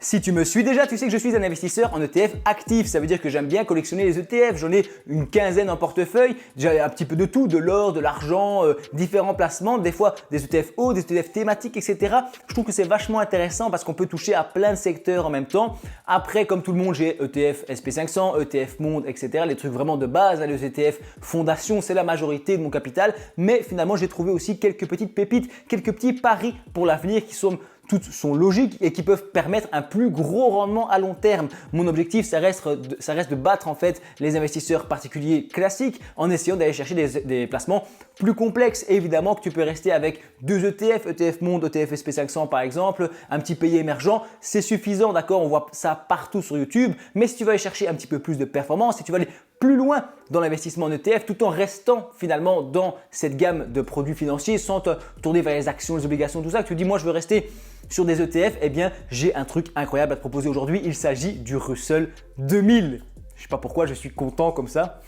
Si tu me suis déjà, tu sais que je suis un investisseur en ETF actif. Ça veut dire que j'aime bien collectionner les ETF. J'en ai une quinzaine en portefeuille. J'ai un petit peu de tout, de l'or, de l'argent, différents placements, des fois des ETF hauts, des ETF thématiques, etc. Je trouve que c'est vachement intéressant parce qu'on peut toucher à plein de secteurs en même temps. Après, comme tout le monde, j'ai ETF SP500, ETF Monde, etc. Les trucs vraiment de base, les ETF Fondation, c'est la majorité de mon capital. Mais finalement, j'ai trouvé aussi quelques petites pépites, quelques petits paris pour l'avenir qui sont toutes sont logiques et qui peuvent permettre un plus gros rendement à long terme. Mon objectif, ça reste de battre en fait les investisseurs particuliers classiques en essayant d'aller chercher des placements plus complexes. Et évidemment que tu peux rester avec deux ETF, ETF Monde, ETF SP500 par exemple, un petit pays émergent, c'est suffisant, d'accord? On voit ça partout sur YouTube. Mais si tu veux aller chercher un petit peu plus de performance, si tu veux aller plus loin dans l'investissement en ETF tout en restant finalement dans cette gamme de produits financiers sans te tourner vers les actions, les obligations, tout ça, que tu dis moi je veux rester sur des ETF, eh bien j'ai un truc incroyable à te proposer aujourd'hui. Il s'agit du Russell 2000. Je ne sais pas pourquoi je suis content comme ça.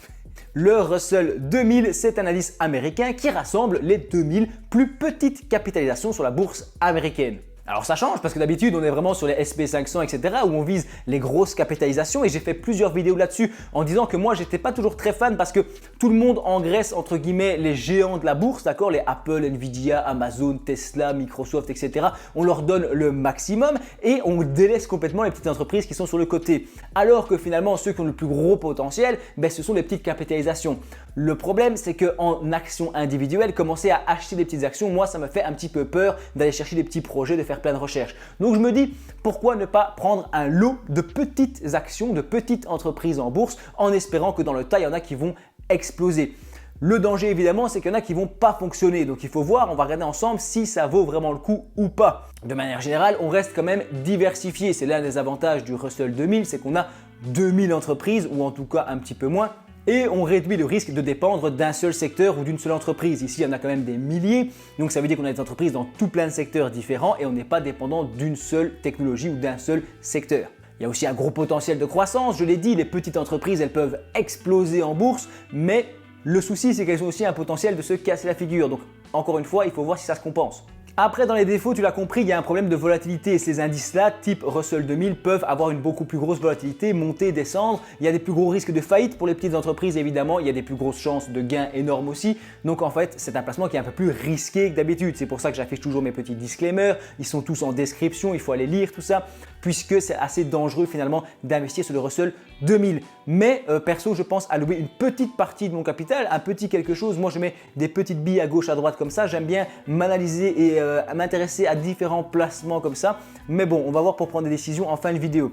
Le Russell 2000, c'est un indice américain qui rassemble les 2000 plus petites capitalisations sur la bourse américaine. Alors ça change parce que d'habitude on est vraiment sur les SP500 etc. où on vise les grosses capitalisations et j'ai fait plusieurs vidéos là-dessus en disant que moi j'étais pas toujours très fan parce que tout le monde engraisse entre guillemets les géants de la bourse, d'accord, les Apple, Nvidia, Amazon, Tesla, Microsoft etc. On leur donne le maximum et on délaisse complètement les petites entreprises qui sont sur le côté. Alors que finalement ceux qui ont le plus gros potentiel, ce sont les petites capitalisations. Le problème c'est qu'en action individuelle, commencer à acheter des petites actions, moi ça me fait un petit peu peur d'aller chercher des petits projets, de faire plein de recherches. Donc je me dis pourquoi ne pas prendre un lot de petites actions, de petites entreprises en bourse en espérant que dans le tas il y en a qui vont exploser. Le danger évidemment c'est qu'il y en a qui vont pas fonctionner, donc il faut voir, on va regarder ensemble si ça vaut vraiment le coup ou pas. De manière générale on reste quand même diversifié, c'est l'un des avantages du Russell 2000, c'est qu'on a 2000 entreprises ou en tout cas un petit peu moins. Et on réduit le risque de dépendre d'un seul secteur ou d'une seule entreprise. Ici, il y en a quand même des milliers, donc ça veut dire qu'on a des entreprises dans tout plein de secteurs différents et on n'est pas dépendant d'une seule technologie ou d'un seul secteur. Il y a aussi un gros potentiel de croissance, je l'ai dit, les petites entreprises elles peuvent exploser en bourse, mais le souci c'est qu'elles ont aussi un potentiel de se casser la figure. Donc encore une fois, il faut voir si ça se compense. Après, dans les défauts, tu l'as compris, il y a un problème de volatilité. Ces indices-là, type Russell 2000, peuvent avoir une beaucoup plus grosse volatilité, monter, descendre. Il y a des plus gros risques de faillite pour les petites entreprises, évidemment. Il y a des plus grosses chances de gains énormes aussi. Donc en fait, c'est un placement qui est un peu plus risqué que d'habitude. C'est pour ça que j'affiche toujours mes petits disclaimers. Ils sont tous en description, il faut aller lire tout ça, puisque c'est assez dangereux finalement d'investir sur le Russell 2000. Mais perso, je pense allouer une petite partie de mon capital, un petit quelque chose. Moi, je mets des petites billes à gauche, à droite comme ça. J'aime bien m'analyser et m'intéresser à différents placements comme ça. Mais bon, on va voir pour prendre des décisions en fin de vidéo.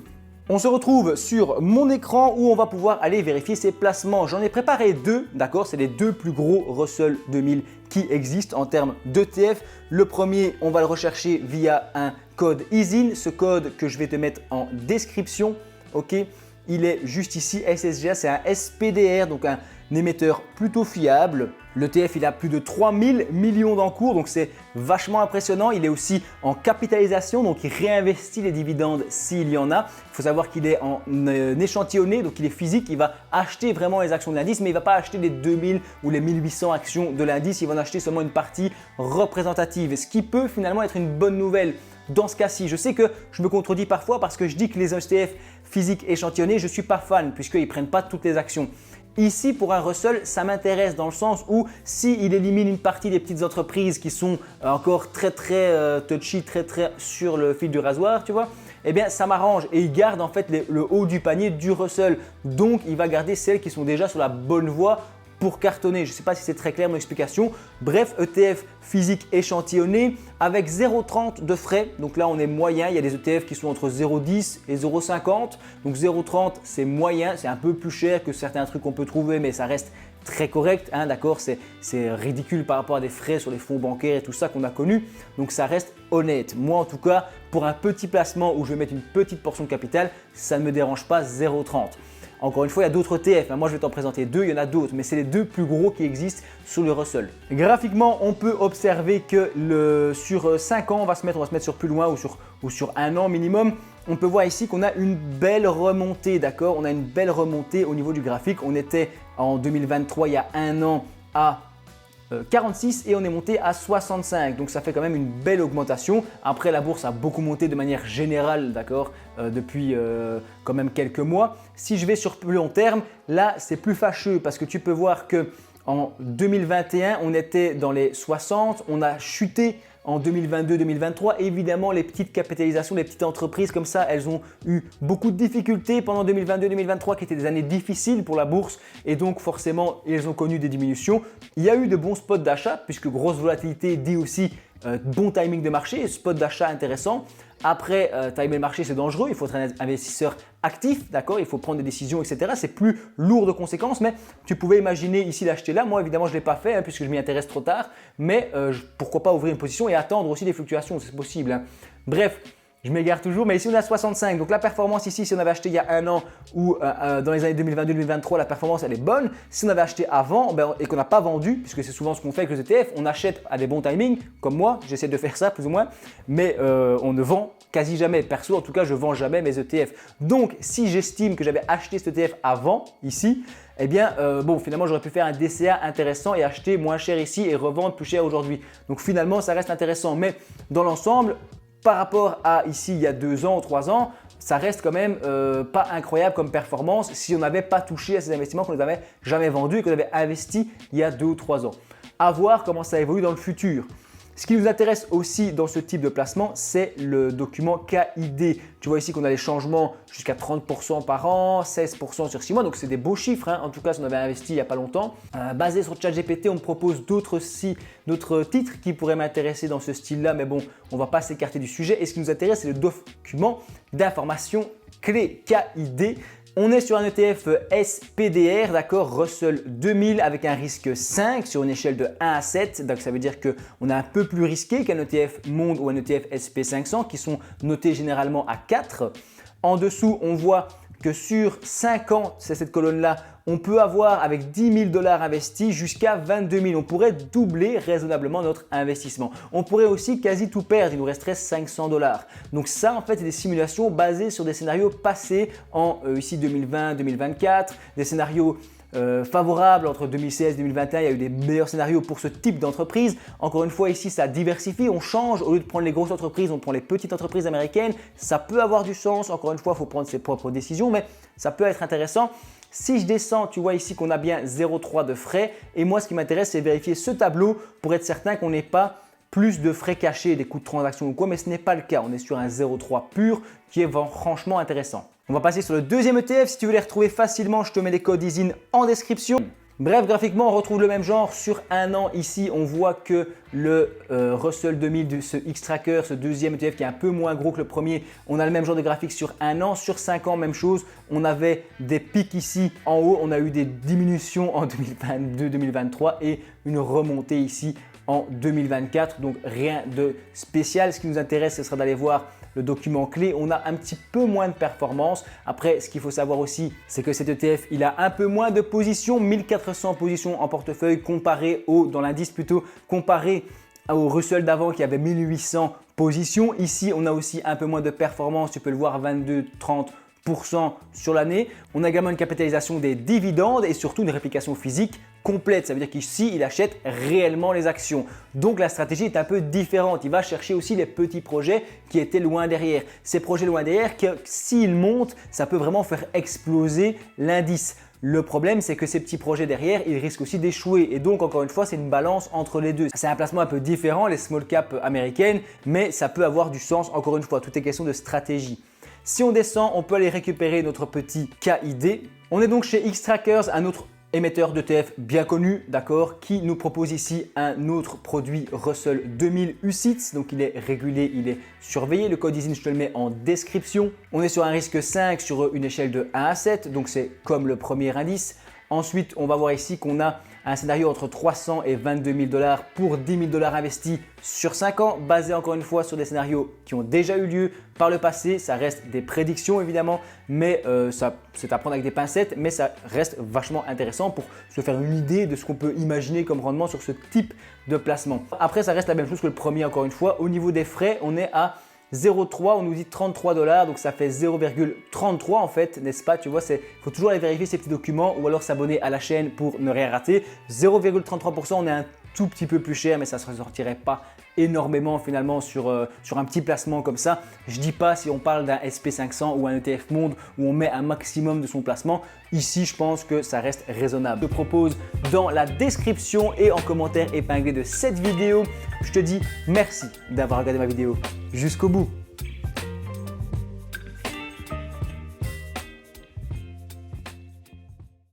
On se retrouve sur mon écran où on va pouvoir aller vérifier ces placements. J'en ai préparé deux, d'accord, c'est les deux plus gros Russell 2000 qui existent en termes d'ETF. Le premier, on va le rechercher via un code ISIN, ce code que je vais te mettre en description, ok. Il est juste ici, SSGA, c'est un SPDR, donc un émetteur plutôt fiable. L'ETF, il a plus de 3000 millions d'encours, donc c'est vachement impressionnant. Il est aussi en capitalisation, donc il réinvestit les dividendes s'il y en a. Il faut savoir qu'il est en échantillonné, donc il est physique. Il va acheter vraiment les actions de l'indice, mais il ne va pas acheter les 2000 ou les 1800 actions de l'indice. Il va en acheter seulement une partie représentative, ce qui peut finalement être une bonne nouvelle. Dans ce cas-ci, je sais que je me contredis parfois parce que je dis que les ETF physiques échantillonnés, je ne suis pas fan puisqu'ils ne prennent pas toutes les actions. Ici, pour un Russell, ça m'intéresse dans le sens où s'il élimine une partie des petites entreprises qui sont encore très touchy, très sur le fil du rasoir, tu vois, eh bien ça m'arrange et il garde en fait le haut du panier du Russell. Donc, il va garder celles qui sont déjà sur la bonne voie pour cartonner. Je ne sais pas si c'est très clair mon explication. Bref, ETF physique échantillonné avec 0,30 de frais. Donc là, on est moyen. Il y a des ETF qui sont entre 0,10 et 0,50. Donc 0,30, c'est moyen. C'est un peu plus cher que certains trucs qu'on peut trouver, mais ça reste très correct, hein, d'accord, c'est ridicule par rapport à des frais sur les fonds bancaires et tout ça qu'on a connu. Donc ça reste honnête. Moi en tout cas, pour un petit placement où je vais mettre une petite portion de capital, ça ne me dérange pas 0,30. Encore une fois, il y a d'autres ETF. Moi, je vais t'en présenter deux, il y en a d'autres, mais c'est les deux plus gros qui existent sur le Russell. Graphiquement, on peut observer que sur 5 ans, on va se mettre sur plus loin ou sur 1 an minimum. On peut voir ici qu'on a une belle remontée, d'accord? On a une belle remontée au niveau du graphique. On était en 2023, il y a 1 an, à 46 et on est monté à 65. Donc ça fait quand même une belle augmentation. Après, la bourse a beaucoup monté de manière générale, d'accord, depuis quand même quelques mois. Si je vais sur plus long terme, là c'est plus fâcheux parce que tu peux voir que en 2021, on était dans les 60, on a chuté en 2022-2023. Évidemment, les petites capitalisations, les petites entreprises comme ça, elles ont eu beaucoup de difficultés pendant 2022-2023 qui étaient des années difficiles pour la bourse et donc forcément, elles ont connu des diminutions. Il y a eu de bons spots d'achat puisque grosse volatilité dit aussi bon timing de marché, spot d'achat intéressant. Après, timer le marché, c'est dangereux, il faut être un investisseur actif, d'accord, il faut prendre des décisions, etc. C'est plus lourd de conséquences, mais tu pouvais imaginer ici d'acheter là. Moi, évidemment, je ne l'ai pas fait hein, puisque je m'y intéresse trop tard, mais pourquoi pas ouvrir une position et attendre aussi des fluctuations, c'est possible. Hein. Bref, je m'égare toujours, mais ici on est à 65. Donc la performance ici, si on avait acheté il y a un an ou dans les années 2022-2023, la performance elle est bonne. Si on avait acheté avant et qu'on n'a pas vendu, puisque c'est souvent ce qu'on fait avec les ETF, on achète à des bons timings, comme moi, j'essaie de faire ça plus ou moins, mais on ne vend quasi jamais. Perso, en tout cas, je ne vends jamais mes ETF. Donc si j'estime que j'avais acheté cet ETF avant, ici, eh bien, bon, finalement, j'aurais pu faire un DCA intéressant et acheter moins cher ici et revendre plus cher aujourd'hui. Donc finalement, ça reste intéressant, mais dans l'ensemble, par rapport à ici il y a 2 ans ou 3 ans, ça reste quand même pas incroyable comme performance si on n'avait pas touché à ces investissements qu'on n'avait jamais vendus et qu'on avait investi il y a 2 ou 3 ans. À voir comment ça évolue dans le futur. Ce qui nous intéresse aussi dans ce type de placement, c'est le document KID. Tu vois ici qu'on a les changements jusqu'à 30% par an, 16% sur 6 mois. Donc, c'est des beaux chiffres. Hein. En tout cas, si on avait investi il n'y a pas longtemps. Basé sur ChatGPT, on me propose d'autres titres qui pourraient m'intéresser dans ce style-là. Mais bon, on ne va pas s'écarter du sujet. Et ce qui nous intéresse, c'est le document d'information clé KID. On est sur un ETF SPDR, d'accord, Russell 2000 avec un risque 5 sur une échelle de 1 à 7. Donc ça veut dire qu'on est un peu plus risqué qu'un ETF Monde ou un ETF SP500 qui sont notés généralement à 4. En dessous, on voit que sur 5 ans, c'est cette colonne-là, on peut avoir avec 10 000 $ investis jusqu'à 22 000. On pourrait doubler raisonnablement notre investissement. On pourrait aussi quasi tout perdre, il nous resterait 500 $. Donc ça, en fait, c'est des simulations basées sur des scénarios passés en ici 2020-2024, des scénarios favorable entre 2016 et 2021, il y a eu des meilleurs scénarios pour ce type d'entreprise. Encore une fois, ici, ça diversifie, on change. Au lieu de prendre les grosses entreprises, on prend les petites entreprises américaines. Ça peut avoir du sens. Encore une fois, il faut prendre ses propres décisions, mais ça peut être intéressant. Si je descends, tu vois ici qu'on a bien 0,3 de frais. Et moi, ce qui m'intéresse, c'est vérifier ce tableau pour être certain qu'on n'ait pas plus de frais cachés, des coûts de transaction ou quoi, mais ce n'est pas le cas. On est sur un 0,3 pur qui est franchement intéressant. On va passer sur le deuxième ETF. Si tu veux les retrouver facilement, je te mets les codes ISIN en description. Bref, graphiquement, on retrouve le même genre sur un an. Ici, on voit que le Russell 2000 de ce Xtrackers, ce deuxième ETF qui est un peu moins gros que le premier, on a le même genre de graphique sur un an. Sur 5 ans, même chose. On avait des pics ici en haut. On a eu des diminutions en 2022-2023 et une remontée ici en 2024. Donc, rien de spécial. Ce qui nous intéresse, ce sera d'aller voir le document clé. On a un petit peu moins de performance. Après, ce qu'il faut savoir aussi, c'est que cet ETF, il a un peu moins de positions, 1400 positions en portefeuille comparé dans l'indice plutôt, comparé au Russell d'avant qui avait 1800 positions. Ici, on a aussi un peu moins de performance. Tu peux le voir, 22-30% sur l'année. On a également une capitalisation des dividendes et surtout une réplication physique complète. Ça veut dire qu'ici, il achète réellement les actions. Donc, la stratégie est un peu différente. Il va chercher aussi les petits projets qui étaient loin derrière. Ces projets loin derrière, s'ils montent, ça peut vraiment faire exploser l'indice. Le problème, c'est que ces petits projets derrière, ils risquent aussi d'échouer. Et donc, encore une fois, c'est une balance entre les deux. C'est un placement un peu différent, les small caps américaines, mais ça peut avoir du sens. Encore une fois, tout est question de stratégie. Si on descend, on peut aller récupérer notre petit KID. On est donc chez Xtrackers, un autre émetteur d'ETF bien connu, d'accord, qui nous propose ici un autre produit Russell 2000 UCITS. Donc, il est régulé, il est surveillé. Le code ISIN, je te le mets en description. On est sur un risque 5 sur une échelle de 1 à 7. Donc, c'est comme le premier indice. Ensuite, on va voir ici qu'on a un scénario entre 300 et 22 000 $ pour 10 000 $ investis sur 5 ans, basé encore une fois sur des scénarios qui ont déjà eu lieu par le passé. Ça reste des prédictions évidemment, mais c'est à prendre avec des pincettes, mais ça reste vachement intéressant pour se faire une idée de ce qu'on peut imaginer comme rendement sur ce type de placement. Après, ça reste la même chose que le premier encore une fois. Au niveau des frais, on est à 0,3, on nous dit 33 $, donc ça fait 0,33 en fait, n'est-ce pas? Tu vois, il faut toujours aller vérifier ces petits documents ou alors s'abonner à la chaîne pour ne rien rater. 0,33%, on est un tout petit peu plus cher, mais ça ne se ressortirait pas énormément finalement sur un petit placement comme ça. Je ne dis pas si on parle d'un SP500 ou un ETF Monde où on met un maximum de son placement. Ici, je pense que ça reste raisonnable. Je te propose dans la description et en commentaire épinglé de cette vidéo. Je te dis merci d'avoir regardé ma vidéo jusqu'au bout.